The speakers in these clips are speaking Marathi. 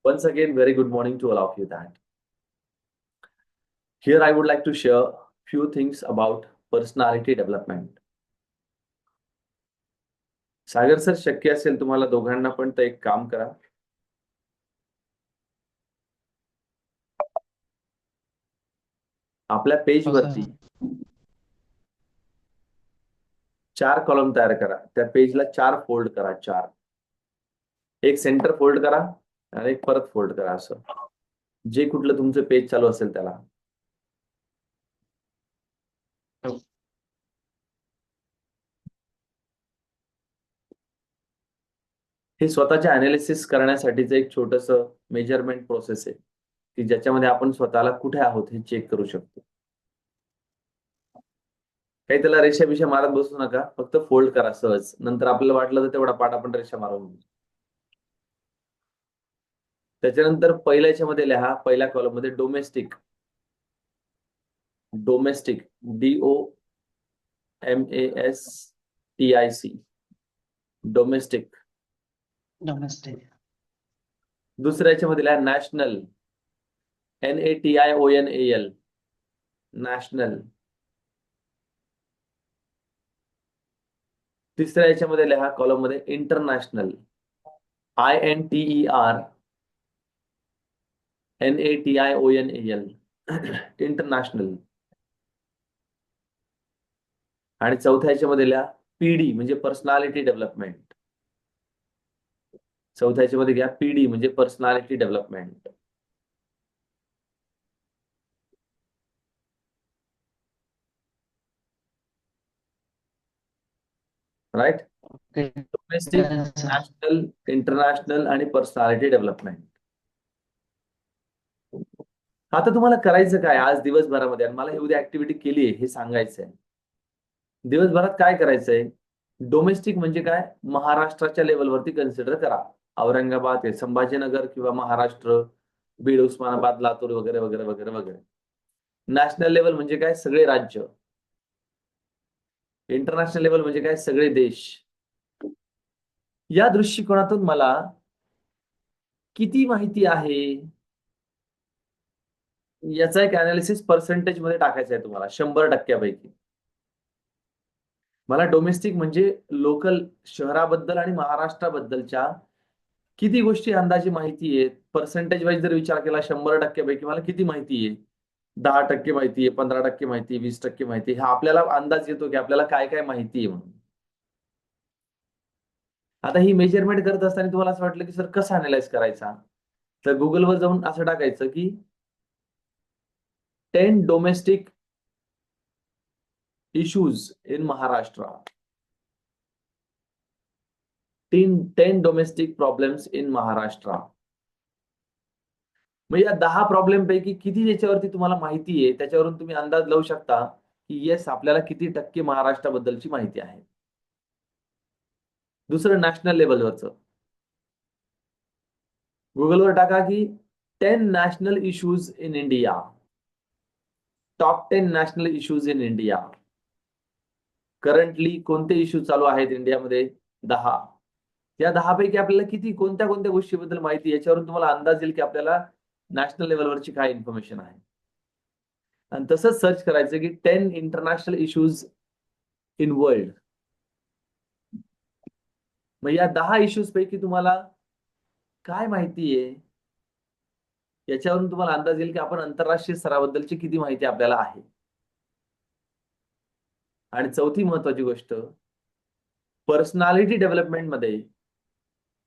Once again, very good morning to all of you. That here I would like to share few things about personality development. Sagar sir, शक्य असेल तुम्हाला दोघांना पण तर एक काम करा. आपल्या पेज हो वरती सर. 4 कॉलम तयार करा. त्या पेजला 4 फोल्ड करा. 4 एक सेंटर फोल्ड करा आणि एक परत फोल्ड करा. असं जे कुठलं तुमचं पेज चालू असेल त्याला. हो. हे स्वतःच्या अनालिसिस करण्यासाठीचं एक छोटस मेजरमेंट प्रोसेस आहे की ज्याच्यामध्ये आपण स्वतःला कुठे आहोत हे चेक करू शकतो. काही त्याला रेषा बिषा मारत बसू नका, फक्त फोल्ड करा सहज. नंतर आपल्याला वाटलं तर तेवढा पाठ आपण रेषा मारून घेऊ. त्याच्यानंतर पहिल्या याच्यामध्ये लिहा, पहिल्या कॉलम मध्ये डोमेस्टिक. Domestic DOMASTIC domestic. नमस्ते. दुसऱ्या याच्यामध्ये लिहा नॅशनल. NATIONAL national. तिसऱ्या याच्यामध्ये लिहा कॉलम मध्ये इंटरनॅशनल. INTERNATIONAL international. आणि चौथ्या याच्यामध्ये लिहा PD म्हणजे पर्सनॅलिटी डेव्हलपमेंट. चौथ्या याच्यामध्ये घ्या PD म्हणजे personality development. Right. Okay domestic, sir. National, international आणि पर्सनॅलिटी डेव्हलपमेंट. आता तुम्हाला करायचं काय आज दिवसभरामध्ये, आणि मला ही उद्या ऍक्टिव्हिटी केली आहे हे सांगायचंय. दिवसभरात काय करायचंय? डोमेस्टिक म्हणजे काय, महाराष्ट्राच्या लेवलवरती कन्सिडर करा. औरंगाबाद आहे, संभाजीनगर किंवा महाराष्ट्र, बीड, उस्मानाबाद, लातूर वगैरे वगैरे वगैरे वगैरे. नॅशनल लेवल म्हणजे काय, सगळे राज्य. इंटरनॅशनल लेवल म्हणजे काय, सगळे देश. या दृष्टिकोनातून मला किती माहिती आहे याचा एक अनालिसिस पर्सेंटेज मध्ये टाकायचा आहे तुम्हाला 100%पैकी. मला डोमेस्टिक म्हणजे लोकल शहराबद्दल आणि महाराष्ट्राबद्दलच्या किती गोष्टी अंदाजे माहिती आहेत. पर्सेंटेज वाईज जर विचार केला 100%पैकी मला किती माहिती आहे, 10% माहिती आहे, 15% माहिती आहे, 20% माहिती आहे. हा आपल्याला अंदाज येतो की आपल्याला काय काय माहिती आहे म्हणून. आता ही मेजरमेंट करत असताना तुम्हाला असं वाटलं की सर कसं अनालाइज करायचा, तर गुगलवर जाऊन असं टाकायचं की 10 domestic issues in Maharashtra. 10 domestic problems in Maharashtra. मग या 10 प्रॉब्लेम पैकी किती ज्याच्यावरती तुम्हाला माहिती आहे त्याच्यावरून तुम्ही अंदाज लावू शकता की येस आपल्याला किती टक्के महाराष्ट्राबद्दलची माहिती आहे. दुसरं नॅशनल लेवलवरचं. गुगलवर टाका की 10 national issues in India. Top 10 national issues in India. Currently कोणते इश्यू चालू आहेत इंडियामध्ये? 10. या 10 पैकी आपल्याला किती कोणत्या कोणत्या गोष्टीबद्दल माहिती, याच्यावरून तुम्हाला अंदाज येईल की आपल्याला नॅशनल लेवलवरची काय इन्फॉर्मेशन आहे. आणि तसंच सर्च करायचं की 10 इंटरनॅशनल इश्यूज इन वर्ल्ड. मग या 10 इश्यूज पैकी तुम्हाला काय माहिती आहे याच्यावरून तुम्हाला अंदाज येईल की आपण आंतरराष्ट्रीय स्तराबद्दलची किती माहिती आपल्याला आहे. आणि चौथी महत्वाची गोष्ट, पर्सनॅलिटी डेव्हलपमेंट मध्ये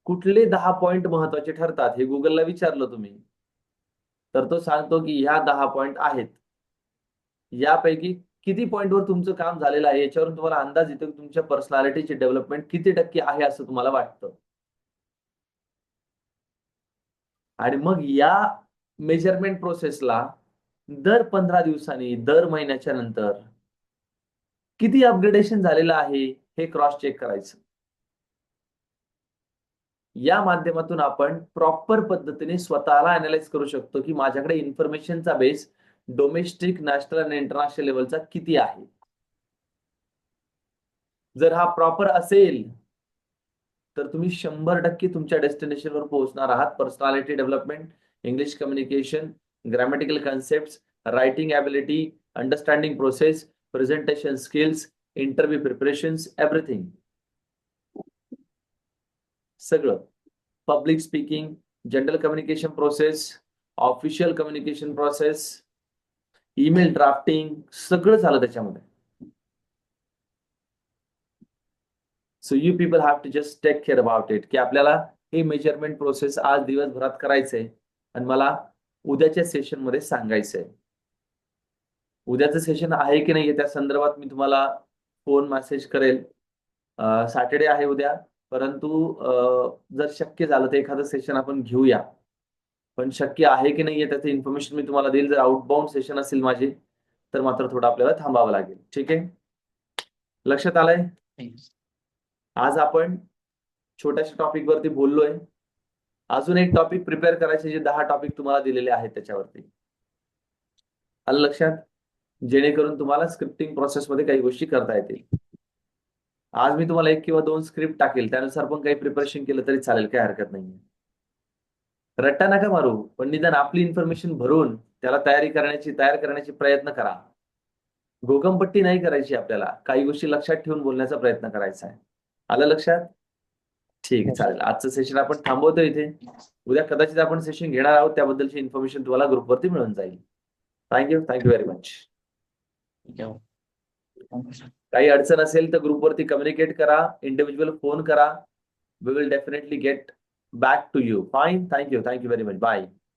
कुठले 10 पॉइंट महत्वाचे ठरतात हे गुगलला विचारलं तुम्ही, तर तो सांगतो की ह्या 10 पॉइंट आहेत. यापैकी किती पॉइंटवर तुमचं काम झालेलं आहे याच्यावरून तुम्हाला अंदाज येतो की तुमच्या पर्सनॅलिटीची डेव्हलपमेंट किती टक्के आहे असं तुम्हाला वाटतं. आणि मग या मेजरमेंट प्रोसेसला दर 15 दिवसांनी, दर महिन्याच्या नंतर किती अपग्रेडेशन झालेलं आहे हे क्रॉस चेक करायचं. या माध्यमातून आपण प्रॉपर पद्धतीने स्वतःला अनालाइज करू शकतो की माझ्याकडे इन्फॉर्मेशनचा बेस डोमेस्टिक, नॅशनल आणि इंटरनॅशनल लेवलचा किती आहे. जर हा प्रॉपर असेल तर तुम्ही 100% तुमच्या डेस्टिनेशनवर पोहोचणार आहात. Personality development, English communication, grammatical concept, writing ability, understanding process, presentation skills, interview preparations, everything. सगळं. Public speaking, general communication process, official communication process, email drafting, सगळं झालं त्याच्यामध्ये. So you people have to just take care about it, की आपल्याला हे मेजरमेंट प्रोसेस आज दिवसभरात करायचंय आणि मला उद्याच्या सेशनमध्ये सांगायचंय. उद्याचं सेशन आहे की नाही त्या संदर्भात मी तुम्हाला फोन मेसेज करेल. सॅटर्डे आहे उद्या, परंतु जर शक्य झालं तर एखादं सेशन आपण घेऊया. पण शक्य आहे की नाहीये त्याचं इन्फॉर्मेशन मी तुम्हाला देईल. जर आउटबाउंड सेशन असेल माझे तर मात्र थोडं आपल्याला थांबावं लागेल. ठीक आहे, लक्षात आलंय? आज आपण छोट्याशा टॉपिक वरती बोललोय. अजून एक टॉपिक प्रिपेअर करायचे, जे 10 टॉपिक तुम्हाला दिलेले आहेत त्याच्यावरती. आलं लक्षात? जेणेकरून तुम्हाला स्क्रिप्टिंग प्रोसेसमध्ये काही गोष्टी करता येतील. आज मी तुम्हाला 1 किंवा 2 स्क्रिप्ट टाकेल, त्यानुसार पण काही प्रिपरेशन केलं तरी चालेल, काही हरकत नाहीये. रट्टा नका मारू, पण निदान आपली इन्फॉर्मेशन भरून त्याला तयार करण्याची प्रयत्न करा. घोकंपट्टी नाही करायची आपल्याला, काही गोष्टी लक्षात ठेवून बोलण्याचा प्रयत्न करायचा आहे. आलं लक्षात? ठीक आहे, चालेल. आजचं सेशन आपण थांबवतो इथे. उद्या कदाचित आपण सेशन घेणार आहोत, त्याबद्दलची इन्फॉर्मेशन तुम्हाला ग्रुपवरती मिळून जाईल. Thank you very much. काही अडचण असेल तर ग्रुपवरती कम्युनिकेट करा, इंडिव्हिज्युअल फोन करा. We will definitely get back to you. Fine. Thank you. Thank you very much. Bye.